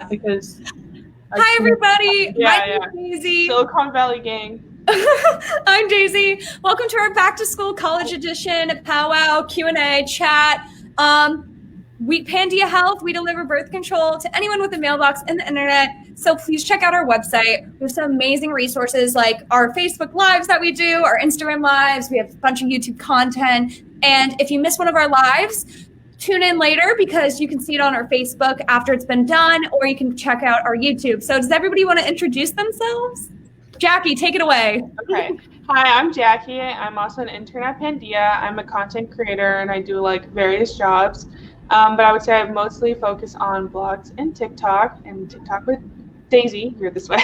because Hi, everybody. My yeah. name is Daisy. Silicon Valley gang. I'm Daisy. Welcome to our back to school college edition powwow Q&A chat. Pandia Health, we deliver birth control to anyone with a mailbox and the internet. So please check out our website. We have some amazing resources like our Facebook lives that we do, our Instagram lives. We have a bunch of YouTube content. And if you miss one of our lives, tune in later because you can see it on our Facebook after it's been done, or you can check out our YouTube. So does everybody want to introduce themselves? Jackie, take it away. Okay. Hi, I'm Jackie. I'm also an intern at Pandia. I'm a content creator and I do like various jobs. But I would say I mostly focus on blogs and TikTok with Daisy. You're this way.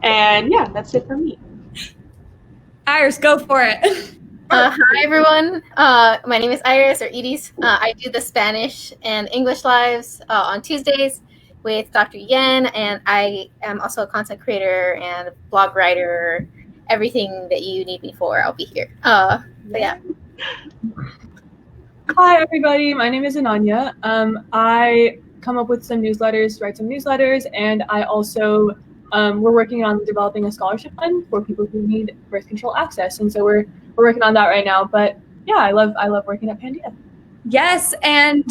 And yeah, that's it for me. Iris, go for it. Hi, everyone. My name is Iris, or Edis. I do the Spanish and English lives on Tuesdays with Dr. Yen, and I am also a content creator and blog writer. Everything that you need me for, I'll be here. But yeah. Hi, everybody. My name is Ananya. I come up with some newsletters, write some newsletters, and I also we're working on developing a scholarship fund for people who need birth control access, and so we're working on that right now. But yeah, I love working at Pandia. Yes, and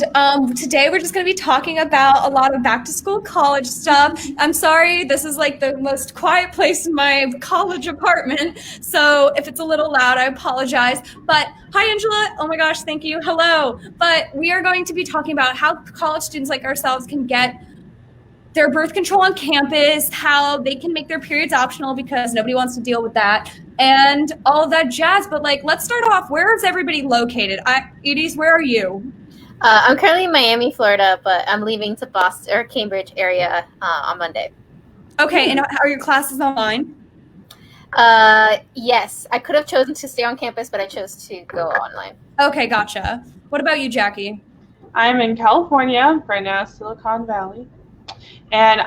today we're just going to be talking about a lot of back to school college stuff. I'm sorry, this is like the most quiet place in my college apartment, so if it's a little loud, I apologize. But hi, Angela. Oh my gosh, thank you. Hello. But we are going to be talking about how college students like ourselves can get their birth control on campus, how they can make their periods optional because nobody wants to deal with that, and all of that jazz. But let's start off. Where is everybody located? Edis, where are you? I'm currently in Miami, Florida, but I'm leaving to Boston or Cambridge area on Monday. Okay, and are your classes online? Yes, I could have chosen to stay on campus, but I chose to go online. Okay, gotcha. What about you, Jackie? I'm in California right now, Silicon Valley. And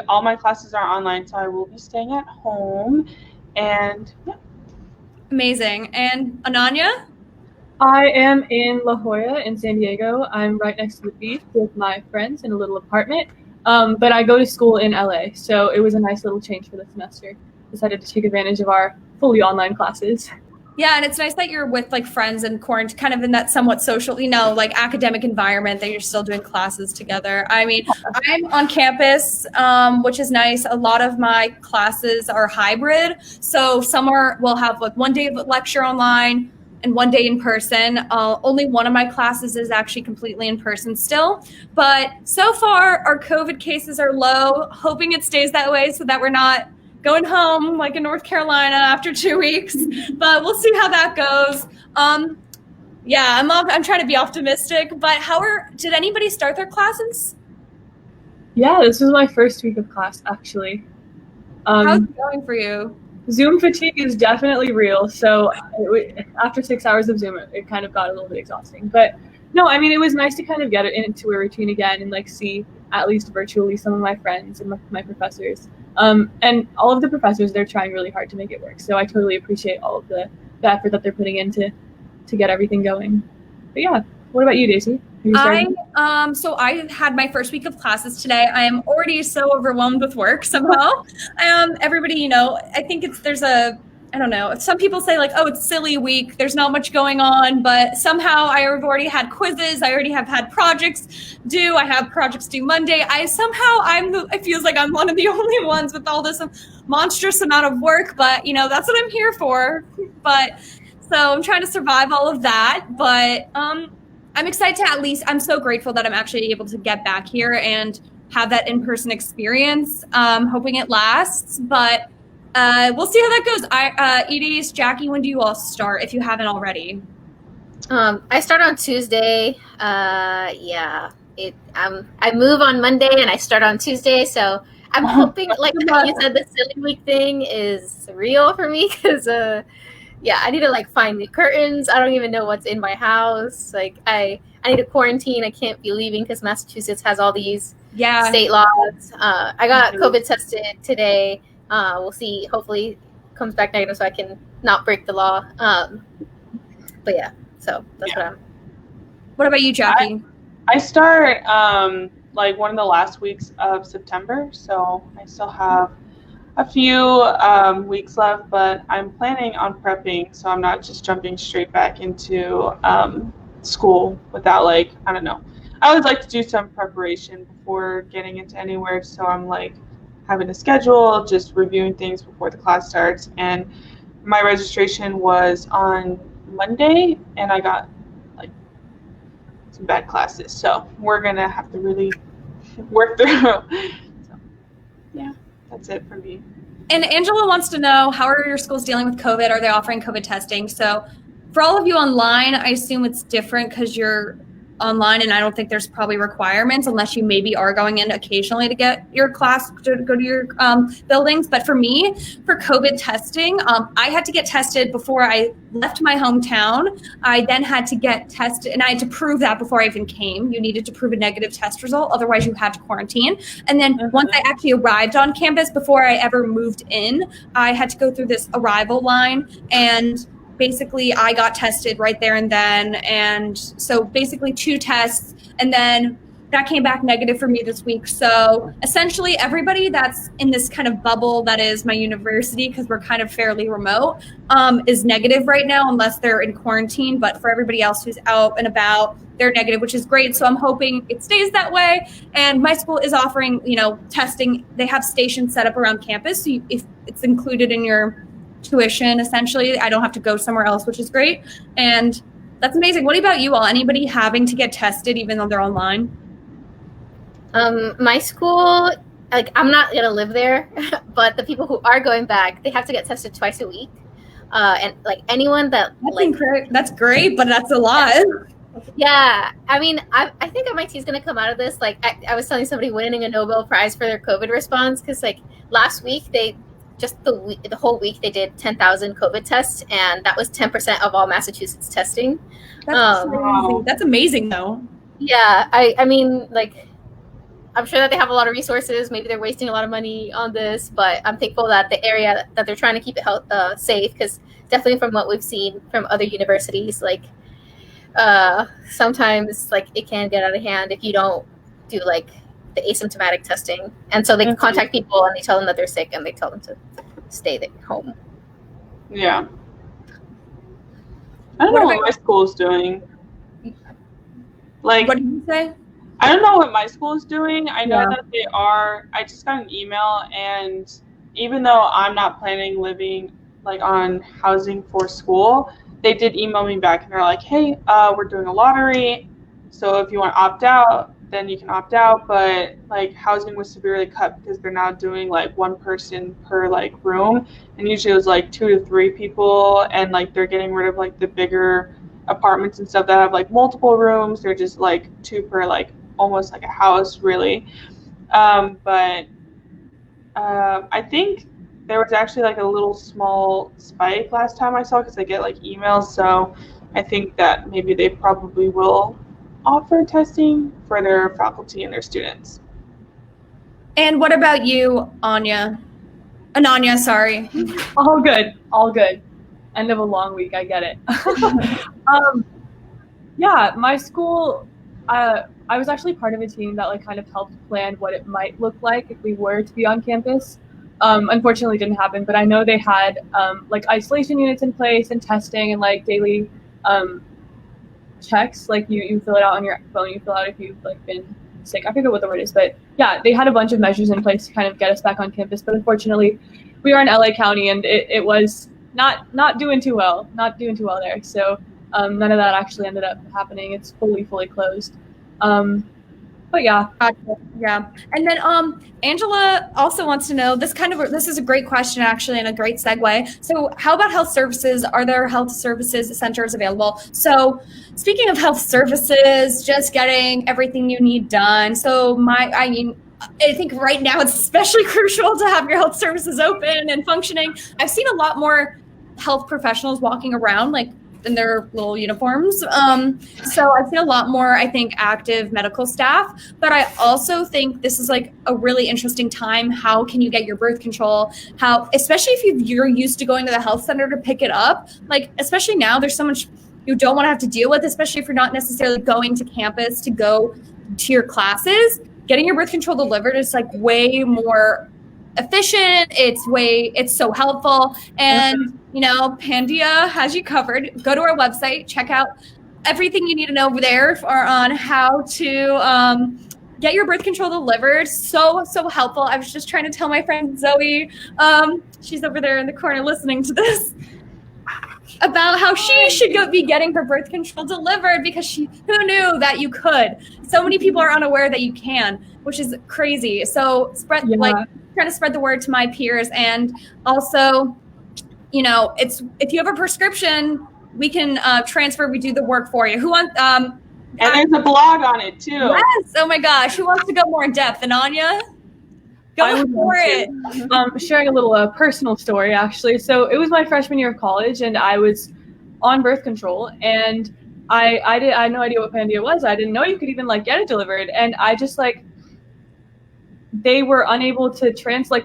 all my classes are online, so I will be staying at home. And yeah. Amazing. And Ananya? I am in La Jolla in San Diego. I'm right next to the beach with my friends in a little apartment. But I go to school in LA, so it was a nice little change for the semester. Decided to take advantage of our fully online classes. Yeah, and it's nice that you're with friends and quarantine, kind of in that somewhat social, academic environment that you're still doing classes together. I mean, I'm on campus, which is nice. A lot of my classes are hybrid. So we'll have one day of lecture online and one day in person. Only one of my classes is actually completely in person still. But so far, our COVID cases are low, hoping it stays that way so that we're not going home like in North Carolina after 2 weeks, but we'll see how that goes. Yeah, I'm trying to be optimistic, but did anybody start their classes? Yeah, this was my first week of class, actually. How's it going for you? Zoom fatigue is definitely real. So after 6 hours of Zoom, it kind of got a little bit exhausting. But no, I mean, it was nice to kind of get into a routine again and see at least virtually some of my friends and my professors. And all of the professors, they're trying really hard to make it work. So I totally appreciate all of the effort that they're putting in to get everything going. But yeah, what about you, Daisy? So I had my first week of classes today. I am already so overwhelmed with work somehow. Everybody, I think I don't know. Some people say oh, it's silly week. There's not much going on, but somehow I have already had quizzes. I already have had projects due. I have projects due Monday. It feels like I'm one of the only ones with all this monstrous amount of work, but that's what I'm here for. But so I'm trying to survive all of that, but I'm excited I'm so grateful that I'm actually able to get back here and have that in-person experience. Hoping it lasts, but we'll see how that goes. Edis, Jackie, when do you all start if you haven't already? I start on Tuesday. I move on Monday and I start on Tuesday. So I'm hoping, like you said, the silly week thing is real for me because, I need to find the curtains. I don't even know what's in my house. I need to quarantine. I can't be leaving because Massachusetts has all these state laws. I got COVID tested today. We'll see. Hopefully, it comes back negative so I can not break the law. So that's what I'm. What about you, Jackie? I start like one of the last weeks of September, so I still have a few weeks left, but I'm planning on prepping, so I'm not just jumping straight back into school without, like, I don't know. I always like to do some preparation before getting into anywhere, so I'm like having a schedule, just reviewing things before the class starts. And my registration was on Monday, and I got like some bad classes, so we're gonna have to really work through. So, yeah, that's it for me. And Angela wants to know, how are your schools dealing with COVID? Are they offering COVID testing? So for all of you online, I assume it's different because you're online, and I don't think there's probably requirements unless you maybe are going in occasionally to get your class to go to your buildings. But for me, for COVID testing, I had to get tested before I left my hometown. I then had to get tested, and I had to prove that before I even came. You needed to prove a negative test result, otherwise you had to quarantine. And then once I actually arrived on campus, before I ever moved in, I had to go through this arrival line, and basically I got tested right there and then. And so basically 2 tests, and then that came back negative for me this week. So essentially everybody that's in this kind of bubble that is my university, because we're kind of fairly remote, is negative right now unless they're in quarantine. But for everybody else who's out and about, they're negative, which is great. So I'm hoping it stays that way. And my school is offering, testing. They have stations set up around campus. So if it's included in your tuition, essentially, I don't have to go somewhere else, which is great. And that's amazing. What about you all? Anybody having to get tested even though they're online? My school, like, I'm not gonna live there, but the people who are going back, they have to get tested twice a week. And like anyone that that's great, but that's a lot. Yeah, I mean, I think MIT is gonna come out of this. Like, I was telling somebody winning a Nobel Prize for their COVID response, because like last week the whole week they did 10,000 COVID tests, and that was 10% of all Massachusetts testing. That's amazing. That's amazing, though. Yeah, I mean, like, I'm sure that they have a lot of resources. Maybe they're wasting a lot of money on this, but I'm thankful that the area that they're trying to keep it safe, because definitely from what we've seen from other universities, like, sometimes like it can get out of hand if you don't do like the asymptomatic testing, and so they can contact people and they tell them that they're sick and they tell them to stay at home. Yeah, I don't know what my school's doing. Like, what did you say? I don't know what my school is doing. I know that they are. I just got an email, and even though I'm not planning living like on housing for school, they did email me back, and they're like, "Hey, we're doing a lottery, so if you want to opt out, then you can opt out, but like housing was severely cut because they're now doing like 1 person per like room, and usually it was like 2 to 3 people, and like they're getting rid of like the bigger apartments and stuff that have like multiple rooms. They're just like 2 per like almost like a house really. But I think there was actually like a little small spike last time I saw, because I get like emails, so I think that maybe they probably will offer testing for their faculty and their students. And what about you, Ananya, sorry. All good. End of a long week, I get it. Yeah, my school, I was actually part of a team that like kind of helped plan what it might look like if we were to be on campus. Unfortunately didn't happen, but I know they had like isolation units in place and testing and like daily checks. Like you fill it out on your phone, you fill out if you've like been sick. I forget what the word is, but yeah, they had a bunch of measures in place to kind of get us back on campus. But unfortunately, we are in LA County, and it was not doing too well there. So none of that actually ended up happening. It's fully closed. But yeah. Yeah. And then Angela also wants to know, this is a great question actually, and a great segue. So how about health services? Are there health services centers available? So speaking of health services, just getting everything you need done. So I think right now it's especially crucial to have your health services open and functioning. I've seen a lot more health professionals walking around like in their little uniforms. So I've seen a lot more, I think, active medical staff, but I also think this is like a really interesting time. How can you get your birth control? Especially if you're used to going to the health center to pick it up, like, especially now there's so much you don't want to have to deal with, especially if you're not necessarily going to campus to go to your classes. getting your birth control delivered is like way more efficient. It's so helpful. And, you know, Pandia has you covered. Go to our website, check out everything you need to know over there on how to get your birth control delivered. So helpful. I was just trying to tell my friend Zoe, she's over there in the corner listening to this, about how she should be getting her birth control delivered, because who knew that you could? So many people are unaware that you can, which is crazy. So trying to spread the word to my peers. And also, you know, if you have a prescription, we can transfer, we do the work for you. Who wants, and there's a blog on it too. Yes. Oh my gosh. Who wants to go more in depth? Ananya? Go for it. Sharing a little personal story, actually. So it was my freshman year of college, and I was on birth control, and I had no idea what Pandia was. I didn't know you could even like get it delivered, and I just like, they were unable to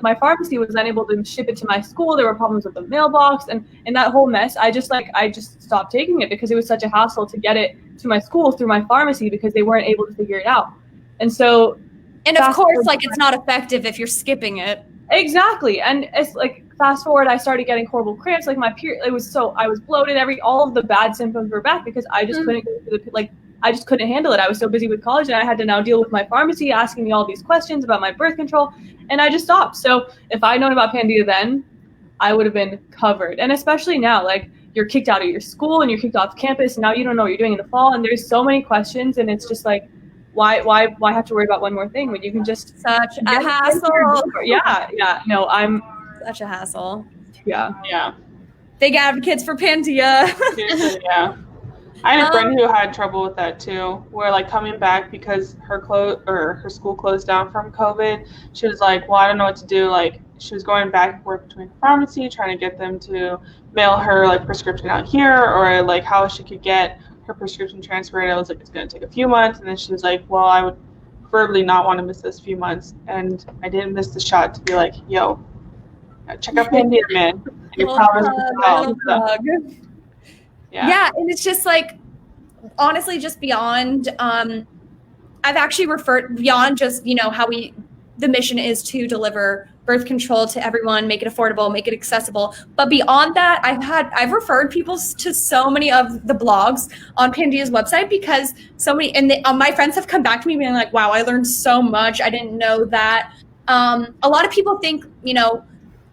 my pharmacy was unable to ship it to my school. There were problems with the mailbox, and that whole mess. I just stopped taking it because it was such a hassle to get it to my school through my pharmacy, because they weren't able to figure it out. And so, and of course, like, it's not effective if you're skipping it. Exactly. And it's like, fast forward, I started getting horrible cramps. Like my period, I was bloated. All of the bad symptoms were back, because I just couldn't go to I just couldn't handle it. I was so busy with college, and I had to now deal with my pharmacy asking me all these questions about my birth control, and I just stopped. So if I'd known about Pandia then, I would have been covered. And especially now, like, you're kicked out of your school and you're kicked off campus, and now you don't know what you're doing in the fall, and there's so many questions, and it's just like, why have to worry about one more thing when you can just such a hassle? No, I'm such a hassle. Yeah. Big advocates for Pandia. Yeah. I had a friend who had trouble with that too, where like coming back because her school closed down from COVID. She was like, well, I don't know what to do. Like, she was going back and forth between the pharmacy, trying to get them to mail her like prescription out here, or like how she could get her prescription transferred. I was like, it's going to take a few months. And then she was like, well, I would preferably not want to miss this few months. And I didn't miss the shot to be like, yo, check out Pandia, man. And your problems will Yeah, and it's just like, honestly, just beyond, I've actually referred beyond just, you know, how the mission is to deliver birth control to everyone, make it affordable, make it accessible. But beyond that, I've referred people to so many of the blogs on Pandia's website, because so many, and my friends have come back to me being like, wow, I learned so much. I didn't know that. A lot of people think, you know,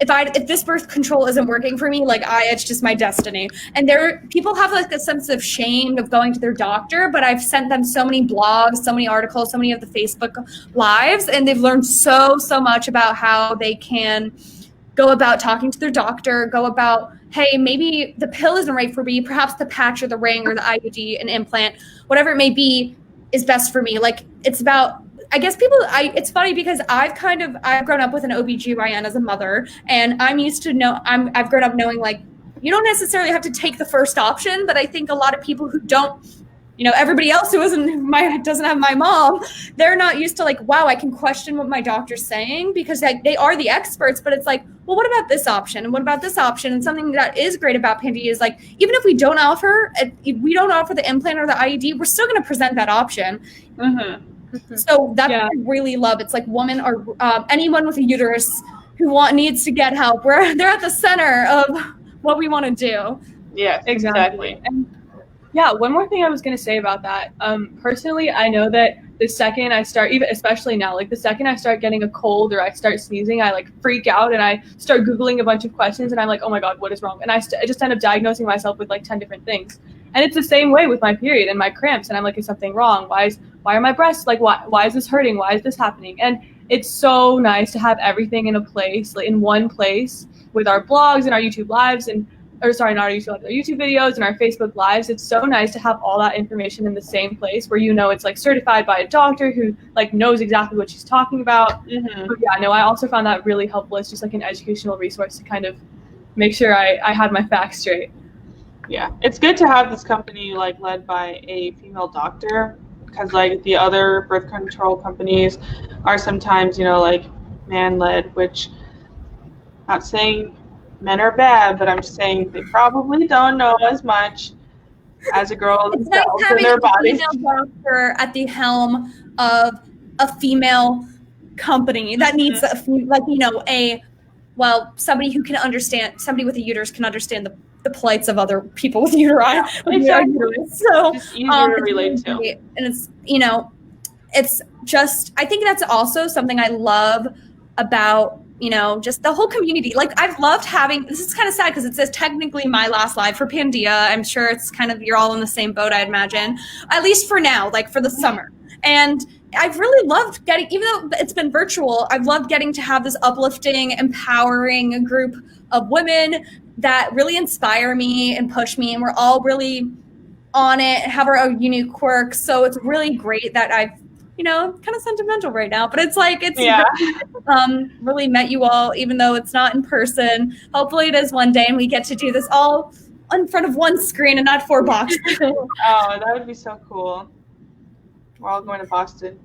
if this birth control isn't working for me, like it's just my destiny. And people have like a sense of shame of going to their doctor, but I've sent them so many blogs, so many articles, so many of the Facebook lives, and they've learned so much about how they can go about talking to their doctor, go about, hey, maybe the pill isn't right for me, perhaps the patch or the ring or the IUD, an implant, whatever it may be, is best for me. Like, it's about, I guess it's funny because I've grown up with an OBGYN as a mother, and I've grown up knowing, like, you don't necessarily have to take the first option, but I think a lot of people who don't, you know, everybody else who doesn't have my mom, they're not used to like, wow, I can question what my doctor's saying, because they are the experts, but it's like, well, what about this option? And what about this option? And something that is great about Pandia is like, even if we don't offer the implant or the IUD, we're still going to present that option. Mm-hmm. So that's what I really love. It's like woman or anyone with a uterus who needs to get help. They're at the center of what we want to do. Yes, exactly. And one more thing I was going to say about that. Personally, I know that the second I start, even especially now, like the second I start getting a cold or I start sneezing, I like freak out and I start Googling a bunch of questions, and I'm like, oh my God, what is wrong? And I just end up diagnosing myself with like 10 different things. And it's the same way with my period and my cramps. And I'm like, is something wrong? Why are my breasts, like, why is this hurting? Why is this happening? And it's so nice to have everything in one place with our blogs and our YouTube lives our YouTube videos and our Facebook lives. It's so nice to have all that information in the same place where, you know, it's like certified by a doctor who like knows exactly what she's talking about. Mm-hmm. But I also found that really helpful. It's just like an educational resource to kind of make sure I had my facts straight. Yeah, it's good to have this company like led by a female doctor, because like the other birth control companies are sometimes, you know, like man-led, which, not saying men are bad, but I'm just saying they probably don't know as much as a girl it's nice having a female doctor at the helm of a female company that needs somebody who can understand, somebody with a uterus can understand the plights of other people with uteri. So it's easier to relate to. And it's, it's just, I think that's also something I love about, just the whole community. Like, I've loved having, this is kind of sad because it says technically my last live for Pandia. I'm sure it's kind of, you're all in the same boat, I imagine, at least for now, like for the summer. And I've really loved getting, even though it's been virtual, I've loved getting to have this uplifting, empowering group of women that really inspire me and push me. And we're all really on it, have our own unique quirks. So it's really great that I've, kind of sentimental right now, but it's like, it's really met you all, even though it's not in person. Hopefully it is one day and we get to do this all in front of one screen and not 4 boxes. Oh, that would be so cool. We're all going to Boston.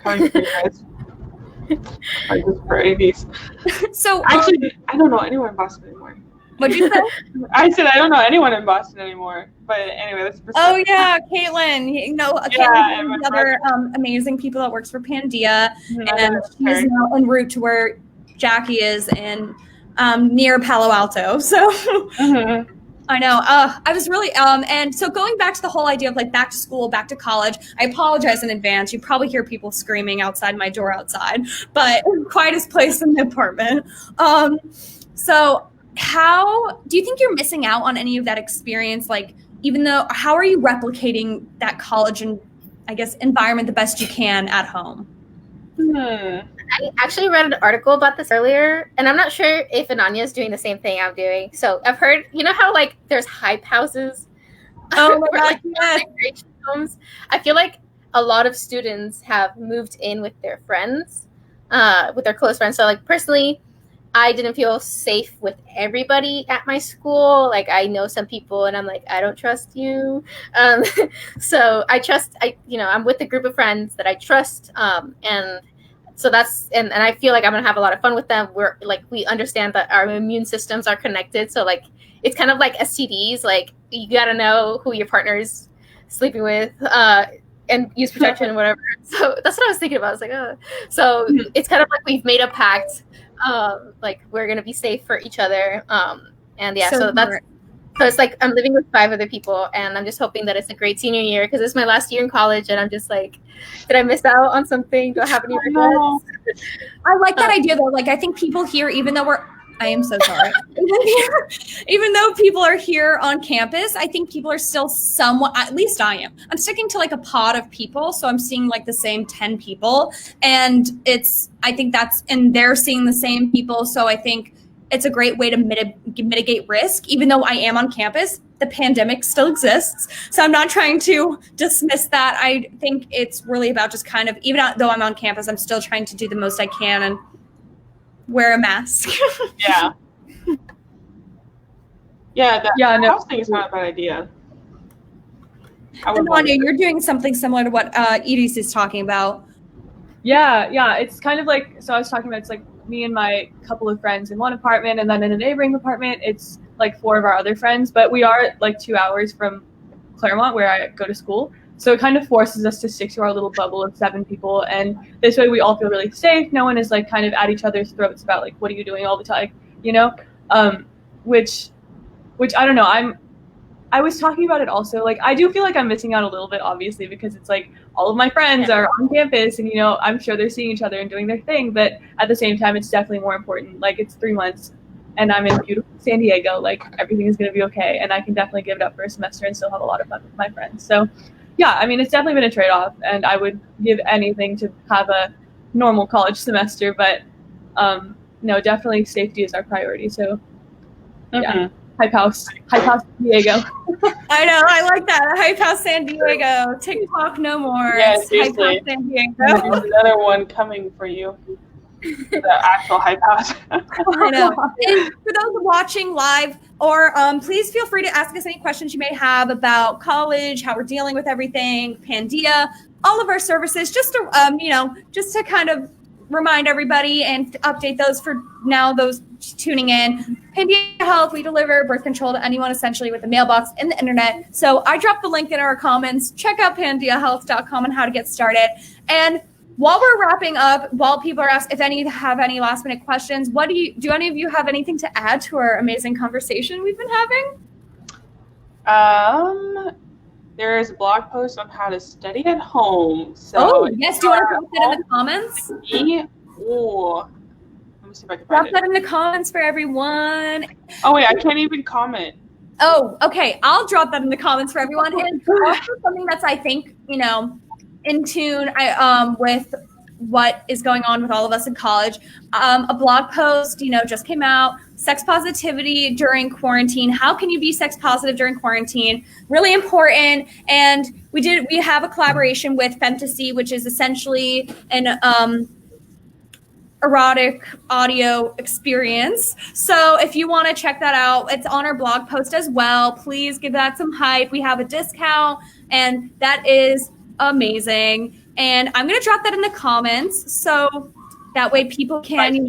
Coming for you guys. I just for AVs. So actually, I don't know anyone in Boston anymore. What'd you say? I said I don't know anyone in Boston anymore. But anyway, that's oh yeah, Caitlin. Caitlin is the other amazing people that works for Pandia, and she's now en route to where Jacquie is in near Palo Alto. So I know. I was really and so going back to the whole idea of like back to school, back to college. I apologize in advance. You probably hear people screaming outside my door outside, but quietest place in the apartment. So how do you think you're missing out on any of that experience? Like, even though, how are you replicating that college and I guess environment the best you can at home? I actually read an article about this earlier, and I'm not sure if Ananya is doing the same thing I'm doing. So I've heard, how like there's hype houses. Oh my God, yes. Homes. I feel like a lot of students have moved in with their friends, with their close friends. So like personally, I didn't feel safe with everybody at my school. Like, I know some people and I'm like, I don't trust you. So I'm with a group of friends that I trust. And so that's, and I feel like I'm going to have a lot of fun with them. We're like, we understand that our immune systems are connected. So like, it's kind of like STDs. Like, you got to know who your partner's sleeping with, and use protection and whatever. So that's what I was thinking about. I was like, oh, so it's kind of like we've made a pact. Like, we're gonna be safe for each other, and yeah, so it's like I'm living with 5 other people, and I'm just hoping that it's a great senior year because it's my last year in college, and I'm just like, did I miss out on something? Do I have any regrets? I like that idea though. Like, I think people here, even though I am so sorry. Even though people are here on campus, I think people are still somewhat, at least I am. I'm sticking to like a pod of people. So I'm seeing like the same 10 people. And and they're seeing the same people. So I think it's a great way to mitigate risk. Even though I am on campus, the pandemic still exists. So I'm not trying to dismiss that. I think it's really about just kind of, even though I'm on campus, I'm still trying to do the most I can and wear a mask. Yeah. The house thing is not a bad idea. Ananya, you're doing something similar to what Edie's is talking about. Yeah. It's kind of like, so I was talking about, it's like me and my couple of friends in one apartment, and then in a neighboring apartment, it's like 4 of our other friends, but we are like 2 hours from Claremont where I go to school. So it kind of forces us to stick to our little bubble of 7 people. And this way we all feel really safe. No one is like kind of at each other's throats about like, what are you doing all the time? Which I don't know. I was talking about it also. Like, I do feel like I'm missing out a little bit, obviously, because it's like all of my friends are on campus and, I'm sure they're seeing each other and doing their thing. But at the same time, it's definitely more important. Like, it's 3 months and I'm in beautiful San Diego. Like, everything is going to be okay. And I can definitely give it up for a semester and still have a lot of fun with my friends. So yeah, I mean, it's definitely been a trade-off, and I would give anything to have a normal college semester, but no, definitely safety is our priority. So yeah, Hype House San Diego. I know, I like that. Hype House San Diego. TikTok no more. Yeah, Hype House San Diego. There's another one coming for you. The actual Hype House. I know. And for those watching live, or please feel free to ask us any questions you may have about college, how we're dealing with everything, Pandia, all of our services, just to kind of remind everybody and update those for now, those tuning in. Pandia Health, we deliver birth control to anyone essentially with a mailbox in the internet. So I dropped the link in our comments. Check out pandiahealth.com on how to get started. And while we're wrapping up, while people are asked if any have any last minute questions, do any of you have anything to add to our amazing conversation we've been having? There is a blog post on how to study at home. So yes, do you want to put that in the comments? Let me see if I can find Drop that in the comments for everyone. Oh wait, I can't even comment. Oh, okay. I'll drop that in the comments for everyone. And also something that's, I think, in tune with what is going on with all of us in college. A blog post, just came out. Sex positivity during quarantine. How can you be sex positive during quarantine? Really important. And we have a collaboration with Fantasy, which is essentially an erotic audio experience. So if you want to check that out, it's on our blog post as well. Please give that some hype. We have a discount, and that is amazing. And I'm going to drop that in the comments so that way people can,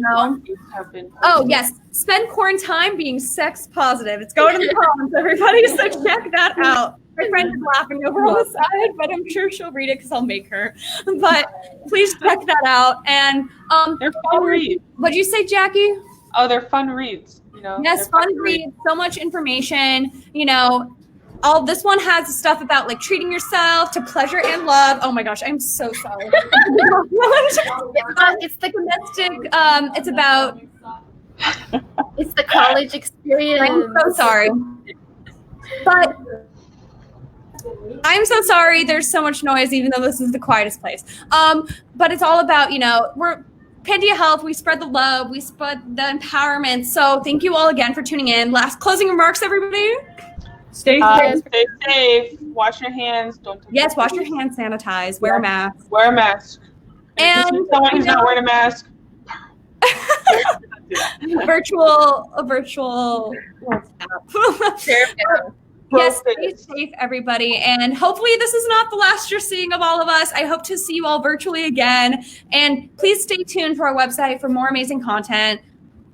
Oh, yes. Spend quarantine being sex positive. It's going in the comments, everybody. So check that out. My friend is laughing over on the side, but I'm sure she'll read it because I'll make her. But please check that out. And they're fun reads. What'd you say, Jackie? Oh, they're fun reads. Yes, fun reads. So much information. All this one has stuff about like treating yourself to pleasure and love. Oh my gosh, I'm so sorry. It's the domestic. It's about. It's the college experience. I'm so sorry. But I'm so sorry. There's so much noise, even though this is the quietest place. But it's all about, we're Pandia Health. We spread the love. We spread the empowerment. So thank you all again for tuning in. Last closing remarks, everybody. Stay safe. Stay safe. Wash your hands. Don't. Yes, wash your hands. Sanitize. Wear a mask. Wear a mask. And if you see someone who's not wearing a mask. a virtual Yes, stay safe, everybody. And hopefully this is not the last you're seeing of all of us. I hope to see you all virtually again. And please stay tuned for our website for more amazing content.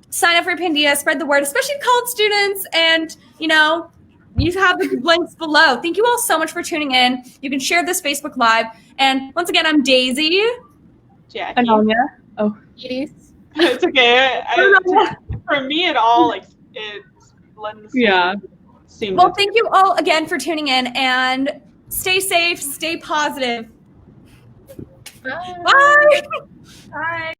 Sign up for Pandia, spread the word, especially college students. And, you have the links below. Thank you all so much for tuning in. You can share this Facebook Live. And once again, I'm Daisy. Jackie. Ananya. Oh. It's okay. For me, it all, it blends. Yeah. Well, thank you all again for tuning in, and stay safe, stay positive. Bye. Bye. Bye.